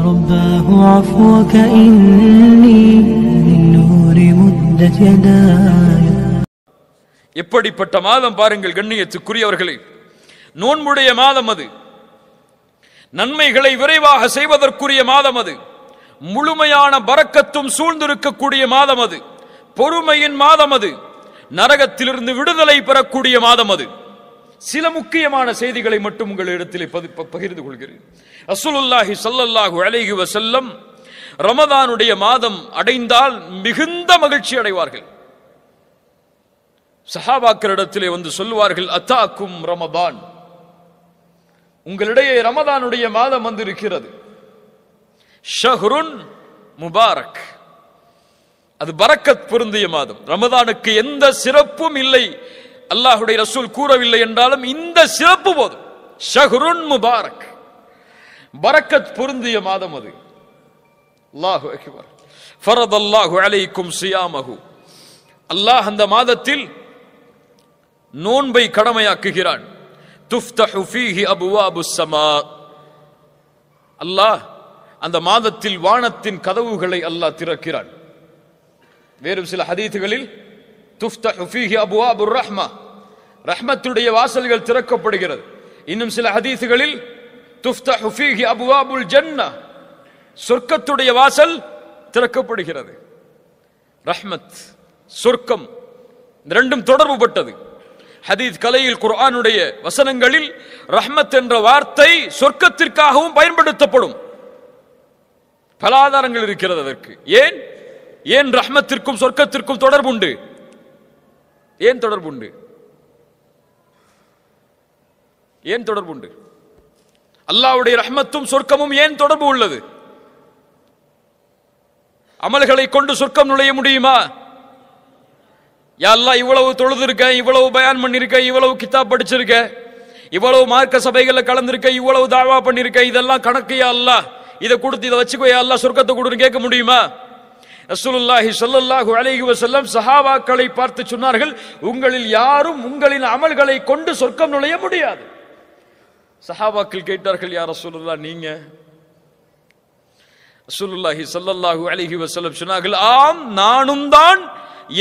رباه عفوك إني للنور مدت يداي. எப்படிப்பட்ட மாதம் பாருங்கள் கண்ணியத்துக்குரியவர்களே. நோன்புடைய மாதம் அது, நன்மைகளை விரைவாக செய்வதற்குரிய மாதம் அது, முழுமையான பரக்கத்தும் சூழ்ந்திருக்கக்கூடிய மாதம் அது, பொறுமையின் மாதம் அது, நரகத்திலிருந்து விடுதலை பெறக்கூடிய மாதம் அது. சில முக்கியமான செய்திகளை மட்டும் உங்களிடத்தில் பகிர்ந்து கொள்கிறேன். ரசூலுல்லாஹி ஸல்லல்லாஹு அலைஹி வஸல்லம் ரமதானுடைய மாதம் அடைந்தால் மிகுந்த மகிழ்ச்சி அடைவார்கள். சஹாபாக்களிடத்திலே வந்து சொல்லுவார்கள், அத்தாக்கும் ரமதான், உங்களிடையே ரமதானுடைய மாதம் வந்திருக்கிறது. ஷஹ்ருன் முபாரக், அது பரக்கத் பொருந்திய மாதம். ரமதானுக்கு எந்த சிறப்பும் இல்லை, அல்லாஹுடைய ரசூல் கூறவில்லை என்றாலும் இந்த சிறப்பு போதும். ஷஹ்ருன் முபாரக், பரக்கத் பொருந்திய மாதம் அது. அல்லாஹு அக்பர். ஃபரதல்லாஹு அலைக்கும் சியாமஹு, அல்லாஹ் அந்த மாதத்தில் நோன்பை கடமையாக்குகிறான். துஃப்தஹு ஃபீஹி அபுவாபுஸ் ஸமா, அல்லாஹ் அந்த மாதத்தில் வானத்தின் கதவுகளை அல்லாஹ் திறக்கிறான். வேறு சில ஹதீதுகளில் துஃப்தஹு ஃபீஹி அபுவாபுர் ரஹ்மா, ரஹ்மத்துடைய வாசல்கள் திறக்கப்படுகிறது. இன்னும் சில ஹதீதுகளில் துஃப்தஹு ஃபீஹி அபுவாபுல் ஜன்னah, சொர்க்கத்துடைய வாசல் திறக்கப்படுகிறது. ரஹ்மத், சொர்க்கம் இரண்டும் தொடர்புபட்டது. ஹதீஸ் கலையில் குர்ஆனுடைய வசனங்களில் ரஹ்மத் என்ற வார்த்தை சொர்க்கத்திற்காகவும் பயன்படுத்தப்படும். பல ஆதாரங்கள் இருக்கிறது அதற்கு. ஏன் ரஹ்மத்திற்கும் சொர்க்கத்திற்கும் தொடர்புண்டு? ஏன் தொடர்புண்டு? ஏன் தொடர்புண்டு? அல்லாஹ்வுடைய ரஹ்மத்தும் சொர்க்கமும் ஏன் தொடர்பு உள்ளது? அமல்களை கொண்டு சொர்க்கம் நுழைய முடியுமா? யா அல்லாஹ், இவ்வளவு தொழுதிருக்க, இவ்வளவு பயான் பண்ணிருக்க, இவ்வளவு கிதாப் படிச்சிருக்க, இவ்வளவு மார்க்க சபைகள்ல கலந்திருக்க, இவ்வளவு தாவா பண்ணிருக்க, இதெல்லாம் கணக்கு யா அல்லாஹ், இதை கொடுத்து இதை வச்சுக்கோ யா அல்லாஹ், சொர்க்கத்தை கொடுன்னு கேட்க முடியுமா? ரசூலுல்லாஹி ஸல்லல்லாஹு அலைஹி வஸல்லம் சஹாபாக்களை பார்த்து சொன்னார்கள், உங்களில் யாரும் உங்களின் அமல்களை கொண்டு சொர்க்கம் நுழைய முடியாது. சஹாபாக்கள் கேட்டார்கள், யா ரசூலுல்லாஹ் நீங்க? ரசூலுல்லாஹி ஸல்லல்லாஹு அலைஹி வஸல்லம் சொன்னார்கள், ஆம், நானும் தான்,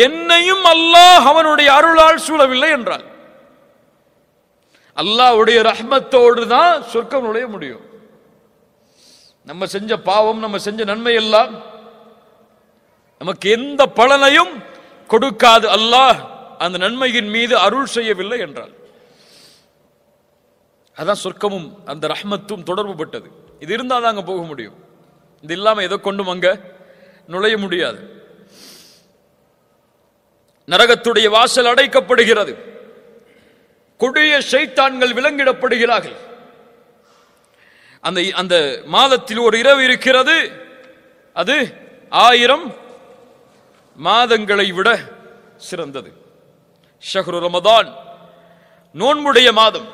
என்னையும் அல்லாஹ் அவனுடைய அருளால் சூழவில்லை என்றால். அல்லாஹ்வுடைய ரஹ்மத்தோடு தான் சொர்க்கம் நுழைய முடியும். நம்ம செஞ்ச பாவம், நம்ம செஞ்ச நன்மை எல்லாம் நமக்கு எந்த பலனையும் கொடுக்காது, அல்லாஹ் அந்த நன்மையின் மீது அருள் செய்யவில்லை என்றால். அதான் சொர்க்கமும் அந்த ரஹ்மத்தும் தொடர்பு பட்டது. இது இருந்தால் தான் அங்க போக முடியும். இது இல்லாம எதை கொண்டும் அங்க நுழைய முடியாது. நரகத்துடைய வாசல் அடைக்கப்படுகிறது. கொடிய ஷைத்தான்கள் விலங்கிடப்படுகிறார்கள். அந்த மாதத்தில் ஒரு இரவு இருக்கிறது, அது 1000 மாதங்களை விட சிறந்தது. ஷஹ்ரு ரமதான், நோன்புடைய மாதம்.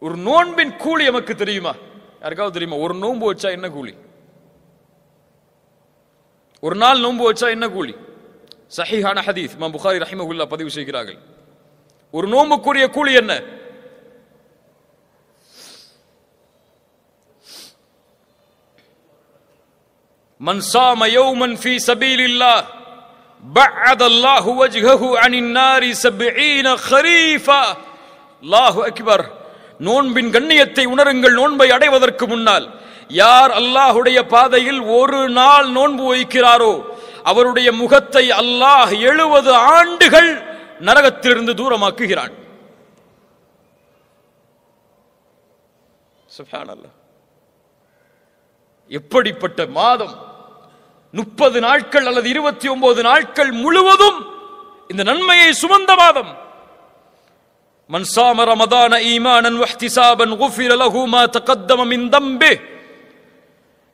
ஒரு நோன்பின் கூலி நமக்கு தெரியுமா? யாருக்காவது தெரியுமா? ஒரு நோன்பு வச்சா என்ன கூலி? ஒரு நாள் நோன்பு வச்சா என்ன கூலி? சஹீஹான ஹதீஸ் இமாம் புகாரி ரஹிமஹுல்லாஹ் பதிவு செய்கிறார்கள். ஒரு நோன்புக்குரிய கூலி என்ன? மன் ஸாம யௌமன் ஃபீ ஸபீலில்லாஹ் பஅதல்லாஹு வஜ்ஹஹு அனின் நாரி 70 கரீஃபா. அல்லாஹு அக்பர். நோன்பின் கண்ணியத்தை உணருங்கள். நோன்பை அடைவதற்கு முன்னால் யார் அல்லாஹ்வுடைய பாதையில் ஒரு நாள் நோன்பு வைக்கிறாரோ அவருடைய முகத்தை அல்லாஹ் 70 ஆண்டுகள் நரகத்திலிருந்து தூரமாக்குகிறான். சுப்ஹானல்லாஹ். எப்படிப்பட்ட மாதம்! 30 நாட்கள் அல்லது 29 நாட்கள் முழுவதும் இந்த நன்மையை சுமந்த மாதம். மன் ஸாம ரமதான ஈமானன் வஹ்திசாபன் குஃபிர லஹு மா தகத்தம மின் தம்பிஹ்.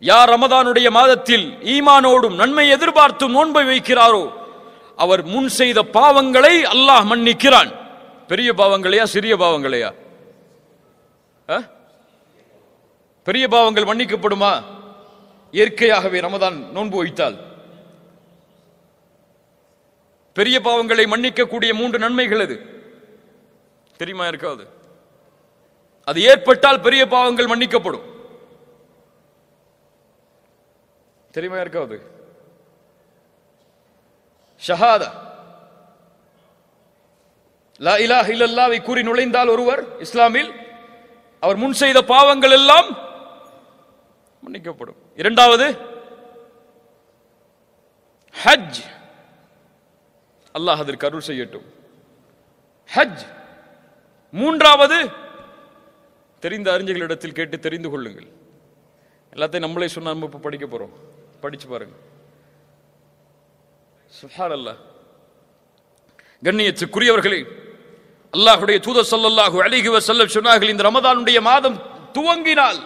யார் ரமதானுடைய மாதத்தில் ஈமானோடும் நன்மை எதிர்பார்த்தும் நோன்பை வைக்கிறாரோ அவர் முன் செய்த பாவங்களை அல்லாஹ் மன்னிக்கிறான். பெரிய பாவங்களையா சிறிய பாவங்களையா? பெரிய பாவங்கள் மன்னிக்கப்படுமா? இயற்கையாகவே ரமதான் நோன்பு வைத்தால் பெரிய பாவங்களை மன்னிக்கக்கூடிய 3 நன்மைகள் எது தெரியுமா? இருக்காது. அது ஏற்பட்டால் பெரிய பாவங்கள் மன்னிக்கப்படும். தெரியுமா யாருக்காவது? ஷஹாதா லா இலாஹ இல்லல்லாஹ்வை கூறி நுழைந்தால் ஒருவர் இஸ்லாமில், அவர் முன் செய்த பாவங்கள் எல்லாம் மன்னிக்கப்படும். இரண்டாவது ஹஜ். அல்லாஹ் அதற்கு அருள் செய்யட்டும். ஹஜ். மூன்றாவது, தெரிந்த அறிஞர்களிடத்தில் கேட்டு தெரிந்து கொள்ளுங்கள். எல்லாத்தையும் நம்மளே சொன்னா நம்ம இப்ப படிக்க போறோம். படிச்சு பாருங்க. சுப்ஹானல்லாஹ். கண்ணியத்துக்குரியவர்களே, அல்லாஹ்வுடைய தூதர் ஸல்லல்லாஹு அலைஹி வஸல்லம் சொன்னார்கள், இந்த ரமதானுடைய மாதம் துவங்கினால்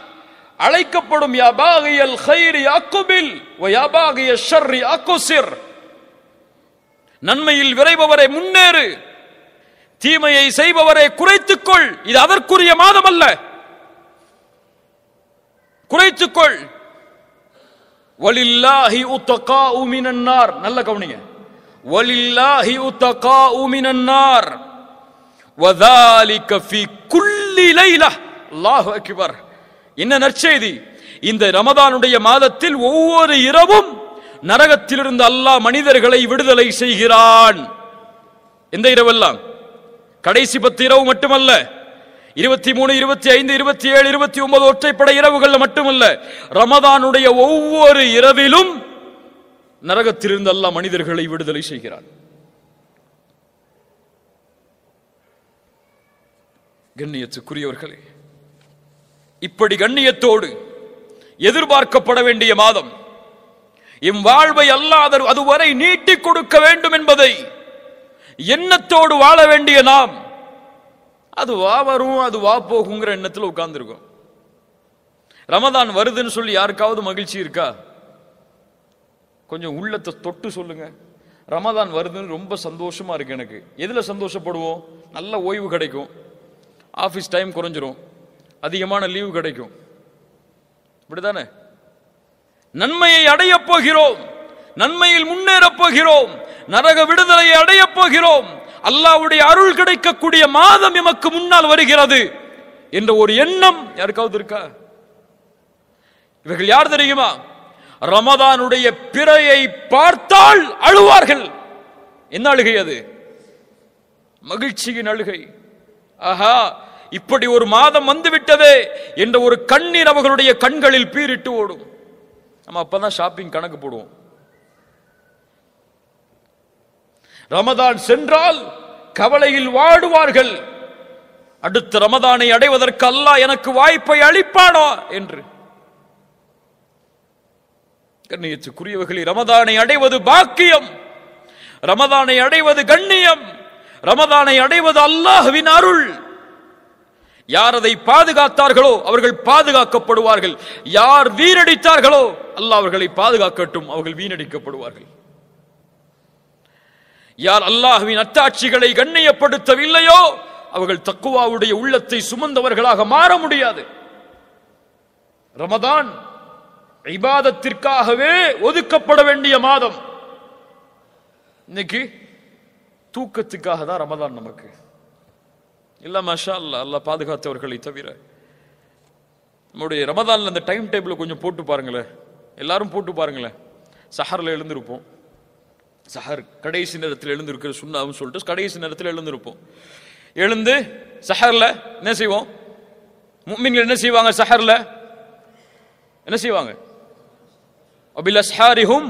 அழைக்கப்படும் யா பாகியல் கைரி அக்பில் வ யா பாகிய ஷர்ரி அக்ஸிர். நன்மையில் விரைபவரே முன்னேறு, தீமையை செய்பவரை குறைத்துக்கொள். இது அதற்குரிய மாதம் அல்ல. குறைத்துக்கொள். வலில்லாஹி உத்தகாஉ மினன் நார். நல்ல கவனிங்க. வலில்லாஹி உத்தகாஉ மினன் நார் வதாலிக ஃபீ குல்லி லைலா. அல்லாஹு அக்பர். என்ன நற்செய்தி! இந்த ரமதானுடைய மாதத்தில் ஒவ்வொரு இரவும் நரகத்திலிருந்து அல்லாஹ் மனிதர்களை விடுதலை செய்கிறான். எந்த இரவெல்லாம்? கடைசி 10 இரவு மட்டுமல்ல, 23, 25, 27, 29 ஒற்றைப்படை இரவுகள் மட்டுமல்ல, ரமதானுடைய ஒவ்வொரு இரவிலும் நரகத்திலிருந்து அல்லாஹ் மனிதர்களை விடுதலை செய்கிறான். கண்ணியத்துக்குரியவர்களே, இப்படி கண்ணியத்தோடு எதிர்பார்க்கப்பட வேண்டிய மாதம், எம் வாழ்வை அல்லாஹ் அதுவரை நீட்டிக் கொடுக்க வேண்டும் என்பதை எண்ணத்தோடு வாழ வேண்டிய நாம், அது வா வரும் அது வா போகுங்கிற எண்ணத்தில் உட்கார்ந்துருக்கோம். ரமதான் வருதுன்னு சொல்லி யாருக்காவது மகிழ்ச்சி இருக்கா? கொஞ்சம் உள்ளத்தை தொட்டு சொல்லுங்க. ரமதான் வருதுன்னு ரொம்ப சந்தோஷமா இருக்கு எனக்கு. எதுல சந்தோஷப்படுவோம்? நல்ல ஓய்வு கிடைக்கும், ஆபீஸ் டைம் குறைஞ்சிரும், அதிகமான லீவு கிடைக்கும். இப்படிதானே? நன்மையை அடைய போகிறோம், நன்மையில் முன்னேற போகிறோம், நரக விடுதலையை அடைய போகிறோம், அல்லாஹ்வுடைய அருள் கிடைக்கக்கூடிய மாதம் எமக்கு முன்னால் வருகிறது என்ற ஒரு எண்ணம் யாருக்காவது இருக்கா? இவர்கள் யார் தெரியுமா? ரமதானுடைய பிறையை பார்த்தால் அழுவார்கள். என்ன அழுகை அது? மகிழ்ச்சியின் அழுகை. ஆஹா, இப்படி ஒரு மாதம் வந்துவிட்டதே என்ற ஒரு கண்ணீர் அவர்களுடைய கண்களில் பீரிட்டு ஓடும். நம்ம அப்பதான் ஷாப்பிங் கணக்கு போடுவோம். ரமதான் சென்றால் கவலையில் வாடுவார்கள். அடுத்த ரமதானை அடைவதற்கு அல்லாஹ் எனக்கு வாய்ப்பை அளிப்பானோ என்று. கண்ணியத்துக்குரியவர்களே, ரமதானை அடைவது பாக்கியம், ரமதானை அடைவது கண்ணியம், ரமதானை அடைவது அல்லாஹ்வின் அருள். யார் அதை பாதுகாத்தார்களோ அவர்கள் பாதுகாக்கப்படுவார்கள். யார் வீணடித்தார்களோ அல்லாஹ் அவர்களை பாதுகாக்கட்டும், அவர்கள் வீணடிக்கப்படுவார்கள். யார் அல்லாஹ்வின் அத்தாட்சிகளை கண்ணியப்படுத்தவில்லையோ அவர்கள் தக்குவாவுடைய உள்ளத்தை சுமந்தவர்களாக மாற முடியாது. ரமதான் இபாதத்திற்காகவே ஒதுக்கப்பட வேண்டிய மாதம். இன்னைக்கு தூக்கத்துக்காக தான் ரமதான் நமக்கு இல்ல. மாஷா அல்லாஹ், அல்லாஹ் பாதுகாத்தவர்களை தவிர. நம்முடைய ரமதான்ல அந்த டைம் டேபிள் கொஞ்சம் போட்டு பாருங்களேன், எல்லாரும் போட்டு பாருங்களேன். சஹர்ல எழுந்திருப்போம், சஹர் கடைசி நேரத்தில் எழுந்திருக்கிற சுண்ணாவும் சொல்லிட்டு கடைசி நேரத்தில் எழுந்திருப்போம். எழுந்து சஹர்ல என்ன செய்வோம்? முஃமின்கள் என்ன செய்வாங்க? சஹர்ல என்ன செய்வாங்க? அபில் அஸ்ஹாரிஹும்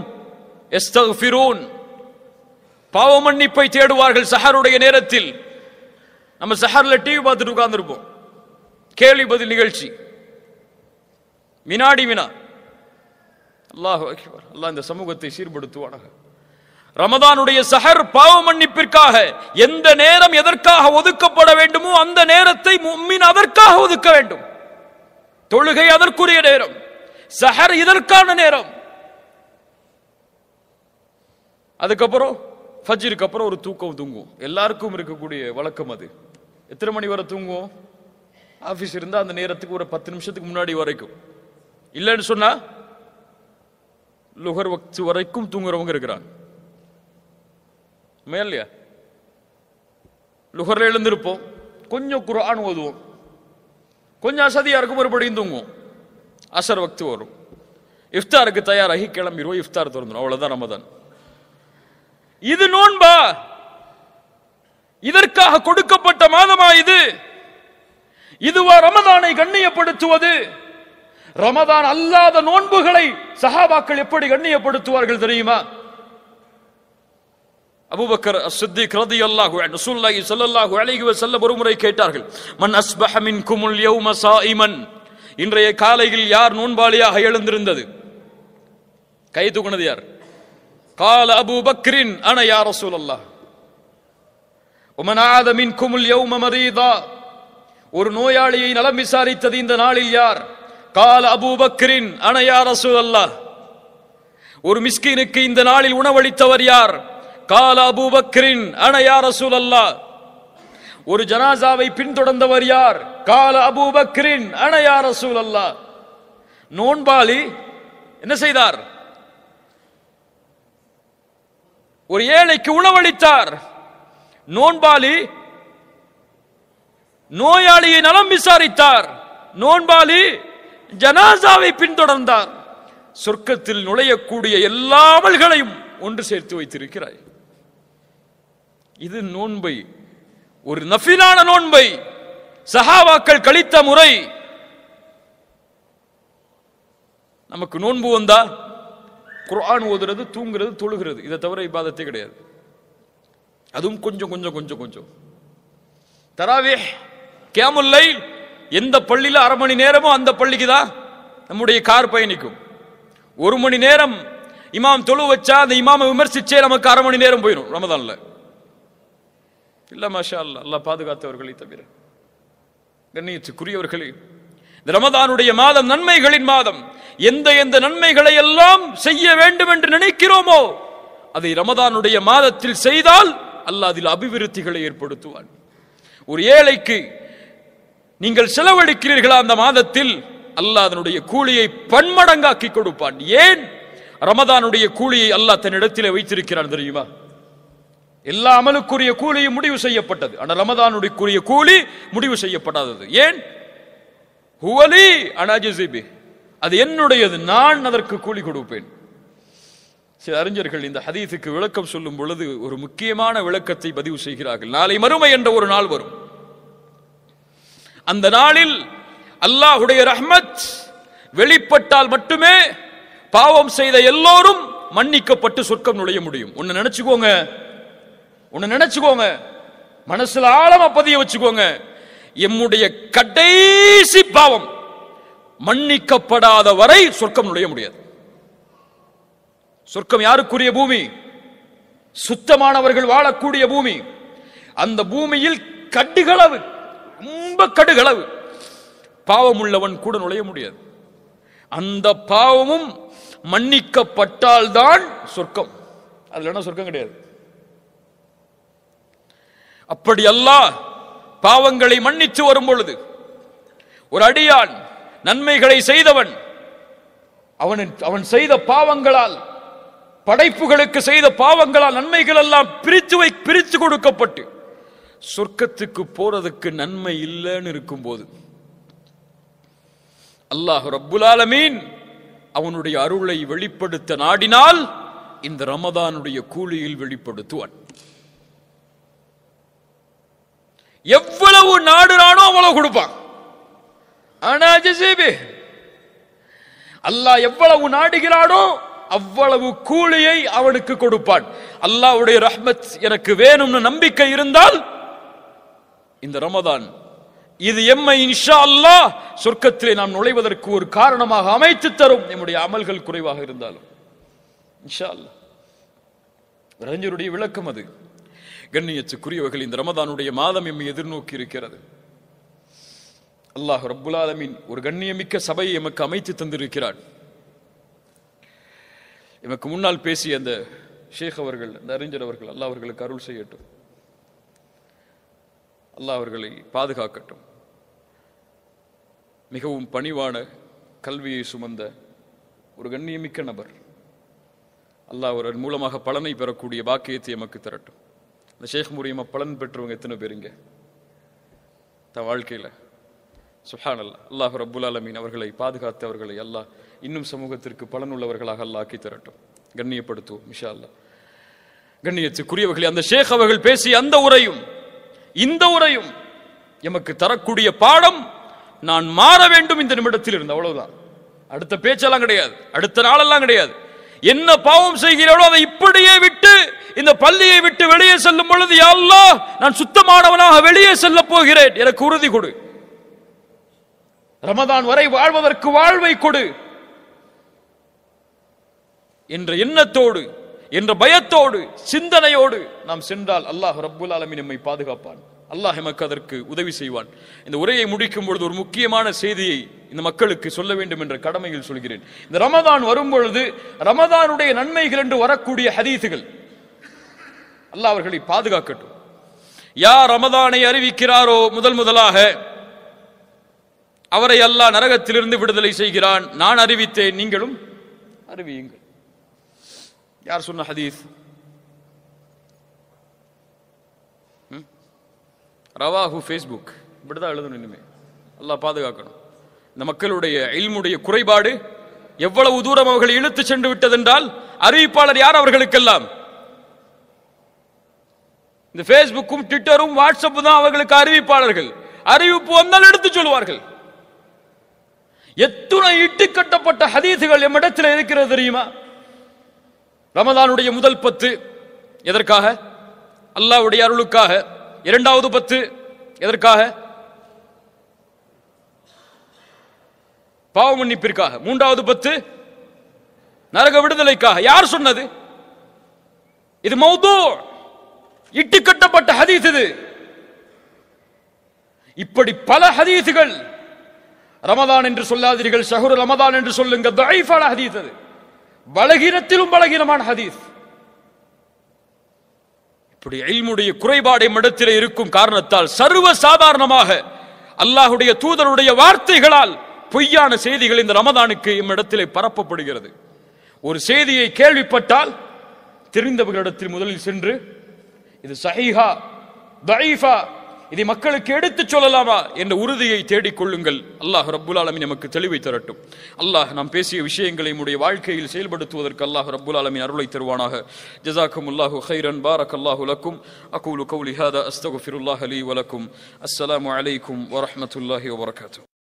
யஸ்தக்ஃபிரூன், பாவ மன்னிப்பை தேடுவார்கள் சஹருடைய நேரத்தில். நம்ம சஹர்ல டிவி பார்த்துட்டு உட்கார்ந்துருப்போம், கேள்வி பதில் நிகழ்ச்சி, வினாடி வினா. அல்லாஹு அக்பர். அல்லாஹ் இந்த சமூகத்தை சீர்படுத்துவானாக. ரமதானுடைய சஹர் பாவ மன்னிப்பிற்காக எந்த நேரம் எதற்காக ஒதுக்கப்பட வேண்டுமோ அந்த நேரத்தை முஃமின் அதற்காக ஒதுக்க வேண்டும். தொழுகை அதற்குரிய நேரம், சஹர் இதற்கான நேரம். அதுக்கப்புறம் ஃபஜ்ருக்கு அப்புறம் ஒரு தூக்கம் தூங்குவோம். எல்லாருக்கும் இருக்கக்கூடிய வழக்கம் அது. எத்தனை மணி வரை தூங்குவோம்? ஆபீஸ் இருந்தா அந்த நேரத்துக்கு ஒரு 10 நிமிஷத்துக்கு முன்னாடி வரைக்கும். இல்லைன்னு சொன்னா லுகர் வக்த் வரைக்கும் தூங்குறவங்க இருக்கிறாங்க. மேலையா லுகர்ல எழுந்திருப்போம், கொஞ்சம் குர்ஆன் ஓதுவோம், கொஞ்சம் அசதியா இருக்கும், மறுபடியும் தூங்குவோம். அசர் வக்து வரும். இஃப்தாருக்கு தயாராகி கிளம்பிடுவோம், இஃப்தார் திறந்துடும், அவ்வளவுதான் ரமதான். இது நோன்பா? இதற்காக கொடுக்கப்பட்ட மாதமா இது? இதுவா ரமதானை கண்ணியப்படுத்துவது? ரமதான் அல்லாத நோன்புகளை சஹாபாக்கள் எப்படி கண்ணியப்படுத்துவார்கள் தெரியுமா? அபூபக்கர் அஸ்-சித்தீக் ரலியல்லாஹு அன்ஹு ரசூலுல்லாஹி ஸல்லல்லாஹு அலைஹி வஸல்லம் ஒருமுறை கேட்டார்கள், மன் அஸ்பஹ மின்குமுல் யௌம ஸாயிமன், இன்றைய காலையில் யார் நோன்பாளியாக எழுந்திருந்தது? கை தூக்குனது யார்? قال ابو بكر انا يا رسول الله. ومن عاد منكم اليوم مريضا, ஒரு நோயாளியை நலம் விசாரித்தது இந்த நாளில் யார்? قال ابو بكر انا يا رسول الله. ஒரு மிஸ்கீனுக்கு இந்த நாளில் உணவளித்தவர் யார்? قال ابو بكر انا يا رسول الله. ஒரு ஜனாசாவை பின்தொடர்ந்தவர் யார்? قال ابو بكر انا يا رسول الله. நோன்பாளி என்ன செய்தார்? ஒரு ஏழைக்கு உணவளித்தார். நோன்பாளி நோயாளியை நலம் விசாரித்தார். நோன்பாளி ஜனாசாவை பின்தொடர்ந்தார். சொர்க்கத்தில் நுழையக்கூடிய எல்லா அமல்களையும் ஒன்று சேர்த்து வைத்திருக்கிறாய். இது நோன்பை, ஒரு நஃபிலான நோன்பை சஹாபாக்கள் கழித்த முறை. நமக்கு நோன்பு வந்தா குர்ஆன் ஓதுறது, தூங்குறது, தொழுகிறது, இதை தவிர இபாதத்தே கிடையாது. அதுவும் கொஞ்சம் கொஞ்சம் கொஞ்சம் கொஞ்சம். தராவீஹ், கியாமுல் லைல், எந்த பள்ளியில அரை மணி நேரமோ அந்த பள்ளிக்கு தான் நம்முடைய கார் பயணிக்கும். ஒரு மணி நேரம் இமாம் தொழு வச்சா அந்த இமாமை விமர்சிச்சே நமக்கு அரை மணி நேரம் போயிடும் ரமதான்ல. இல்ல மாஷா அல்லாஹ், அல்லாஹ் பாதுகாத்தவர்களை தவிர. கண்ணியத்துக்குரியவர்களே, இந்த ரமதானுடைய மாதம் நன்மைகளின் மாதம். எந்த எந்த நன்மைகளை எல்லாம் செய்ய வேண்டும் என்று நினைக்கிறோமோ அதை ரமதானுடைய மாதத்தில் செய்தால் அல்லாஹ் அதில் அபிவிருத்திகளை ஏற்படுத்துவான். ஒரு ஏழைக்கு நீங்கள் செலவழிக்கிறீர்களா அந்த மாதத்தில், அல்லாஹ் அதனுடைய கூலியை பன்மடங்காக்கி கொடுப்பான். ஏன்? ரமதானுடைய கூலியை அல்லாஹ் தன்னிடத்திலே வைத்திருக்கிறான் தெரியுமா? எல்லா அமலுக்குரிய கூலியும் முடிவு செய்யப்பட்டது, ஆனால் ரமதானுடைய கூலி முடிவு செய்யப்படாதது. ஏன்? ஹுவலி அனாஜிபி, அது என்னுடையது, நான் அதற்கு கூலி கொடுப்பேன். சில அறிஞர்கள் இந்த ஹதீஸுக்கு விளக்கம் சொல்லும் பொழுது ஒரு முக்கியமான விளக்கத்தை பதிவு செய்கிறார்கள். நாளை மறுமை என்ற ஒரு நாள் வரும். அந்த நாளில் அல்லாஹ்வுடைய ரஹ்மத் வெளிப்பட்டால் மட்டுமே பாவம் செய்த எல்லோரும் மன்னிக்கப்பட்டு சொர்க்கம் நுழைய முடியும். ஒன்னு நினைச்சுக்கோங்க, மனசுல ஆழமா பதிய வச்சுக்கோங்க. எம்முடைய கடைசி பாவம் மன்னிக்கப்படாத வரை சொர்க்கம் நுழைய முடியாது. சொர்க்கம் யாருக்குரிய பூமி? சுத்தமானவர்கள் வாழக்கூடிய பூமி. அந்த பூமியில் கடுகளவு, ரொம்ப கடுகளவு பாவம் உள்ளவன் கூட நுழைய முடியாது. அந்த பாவமும் மன்னிக்கப்பட்டால்தான் சொர்க்கம், அதுல சொர்க்கம் கிடையாது. அப்படி அல்லாஹ் பாவங்களை மன்னித்து வரும் பொழுது ஒரு அடியான் நன்மைகளை செய்தவன், அவன் செய்த பாவங்களால், படைப்புகளுக்கு செய்த பாவங்களால் நன்மைகள் எல்லாம் பிரித்து கொடுக்கப்பட்டு சொர்க்கத்துக்கு போறதுக்கு நன்மை இல்லைன்னு இருக்கும் போது அல்லாஹ் ரப்புல் ஆலமீன் அவனுடைய அருளை வெளிப்படுத்த நாடினால் இந்த ரமதானுடைய கூலியில் வெளிப்படுத்துவான். எவ்வளவு நாடுறானோ அவ்வளவு கொடுப்பான். அல்லாஹ் எவ்வளவு நாடுகிறானோ அவ்வளவு கூலியை அவனுக்கு கொடுப்பான். அல்லாஹ்வுடைய ரஹ்மத் எனக்கு வேணும்னு நம்பிக்கை இருந்தால் இந்த ரமதான் இது எம்மை இன்ஷா அல்லாஹ் சொர்க்கத்திலே நாம் நுழைவதற்கு ஒரு காரணமாக அமைத்து தரும், நம்முடைய அமல்கள் குறைவாக இருந்தாலும் இன்ஷா அல்லாஹ். அறிஞருடைய விளக்கம் அது. கண்ணியத்துக்குரியவர்கள், இந்த ரமதானுடைய மாதம் எம்மை எதிர்நோக்கி இருக்கிறது. அல்லாஹ் ரப்புல் ஆலமீன் ஒரு கண்ணியமிக்க சபையை எமக்கு அமைத்து தந்திருக்கிறார். எமக்கு முன்னால் பேசிய அந்த ஷேக் அவர்கள், அந்த அறிஞர் அவர்கள், அல்லாஹ் அவர்களுக்கு அருள் செய்யட்டும், அல்லாஹ் அவர்களை பாதுகாக்கட்டும். மிகவும் பணிவான கல்வியை சுமந்த ஒரு கண்ணியமிக்க நபர். அல்லாஹ் அவர் மூலமாக பலனை பெறக்கூடிய பாக்கியத்தை எமக்கு தரட்டும். இந்த ஷேக் மூலியமா பலன் பெற்றவங்க எத்தனை பேருங்க தன் வாழ்க்கையில? சுப்ஹானல்லாஹ். அல்லாஹ் ரப்புல் ஆலமீன் அவர்களை பாதுகாத்து அவர்களை அல்லாஹ் இன்னும் சமூகத்திற்கு பலனுள்ளவர்களாக அல்லாஹ் ஆக்கி தரட்டும். கண்ணியப்படுத்துவோம் இன்ஷா அல்லாஹ். கண்ணியத்துக்குரியவர்களே, அந்த ஷேக் அவர்கள் பேசிய அந்த உரையும் இந்த உரையும் எமக்கு தரக்கூடிய பாடம், நான் மாற வேண்டும் இந்த நிமிடத்தில் இருந்து, அவ்வளவுதான். அடுத்த பேச்செல்லாம் கிடையாது, அடுத்த நாளெல்லாம் கிடையாது. என்ன பாவம் செய்கிறீர்களோ அதை இப்படியே விட்டு இந்த பள்ளியை விட்டு வெளியே செல்லும் பொழுது, யா அல்லாஹ் நான் சுத்தமானவனாக வெளியே செல்ல போகிறேன், எனக்கு உறுதி கொடு. ரமதான் வரை வாழ்வதற்கு வாழ்வை கொடு என்ற எண்ணத்தோடு, என்ற பயத்தோடு, சிந்தனையோடு நாம் சென்றால் அல்லாஹ் ரப்புல் ஆலமீன் நம்மை பாதுகாப்பான். அல்லாஹ் எமக்கு அதற்கு உதவி செய்வான். இந்த உரையை முடிக்கும் பொழுது ஒரு முக்கியமான செய்தியை இந்த மக்களுக்கு சொல்ல வேண்டும் என்ற கடமையில் சொல்கிறேன். இந்த ரமதான் வரும் பொழுது ரமதானுடைய நன்மைகள் என்று வரக்கூடிய ஹதீசுகள், அல்லாஹ் அவர்களை பாதுகாக்கட்டும். யார் ரமதானை அறிவிக்கிறாரோ முதலாக அவரை அல்லாஹ் நரகத்திலிருந்து விடுதலை செய்கிறான். நான் அறிவித்தேன், நீங்களும் அறிவியுங்கள். யார் சொன்ன ஹதீஸ்? ரவாஹு ஃபேஸ்புக். இப்படிதான் எழுதணும். இனிமே அல்லாஹ் பாதுகாக்கணும். இந்த மக்களுடைய இல்முடைய குறைபாடு எவ்வளவு தூரம் அவர்களை இழுத்து சென்று விட்டதென்றால், அறிவிப்பாளர் யார் அவர்களுக்கெல்லாம்? இந்த ஃபேஸ்புக்கும் ட்விட்டரும் வாட்ஸ்அப் தான் அவர்களுக்கு அறிவிப்பாளர்கள். அறிவிப்பு வந்தால் எடுத்து சொல்வார்கள். எத்துணை இட்டு கட்டப்பட்ட ஹதீசுகள் எம்மிடத்தில் இருக்கிறது தெரியுமா? ரமதானுடைய முதல் 10 எதற்காக? அல்லாஹ்வுடைய அருளுக்காக. இரண்டாவது 10 எதற்காக? பாவ மன்னிப்பிற்காக. மூன்றாவது 10 நரக விடுதலைக்காக. யார் சொன்னது? இது மௌது, இட்டு கட்டப்பட்ட ஹதீஸ். இது இப்படி பல ஹதீசுகள். ரமதான் என்று சொல்லாதீர்கள், ஷஹ்ரு ரமதான் என்று சொல்லுங்க. தஈஃபான ஹதீஸ். அது பலகீனத்திலும் பலகீனமான ஹதீஸ். இப்படி இல்முடைய குறைபாடு இடத்திலே இருக்கும் காரணத்தால் சர்வ சாதாரணமாக அல்லாஹ்வுடைய தூதருடைய வார்த்தைகளால் பொய்யான செய்திகள் இந்த ரமதானுக்கு இடத்திலே பரப்பப்படுகிறது. ஒரு செய்தியை கேள்விப்பட்டால் தெரிந்தவர்களிடத்தில் முதலில் சென்று இது சஹீஹா தஈஃபா, இதை மக்களுக்கு எடுத்துச் சொல்லலாமா என்ற உறுதியை தேடிக்கொள்ளுங்கள். அல்லாஹ் ரப்புல் ஆலமீன் நமக்கு தெளிவை தரட்டும். அல்லாஹ் நாம் பேசிய விஷயங்களை நம்முடைய வாழ்க்கையில் செயல்படுத்துவதற்கு அல்லாஹ் ரப்புல் ஆலமீன் அருளை தருவானாக. ஜஸாக்குமுல்லாஹு கைரன். பாரக்கல்லாஹு லக்கும். அகூலு கௌலி ஹாதா அஸ்தக்ஃபிருல்லாஹ லீ வ லக்கும். அஸ்ஸலாமு அலைக்கும் வ ரஹ்மத்துல்லாஹி வ பரகாத்துஹு.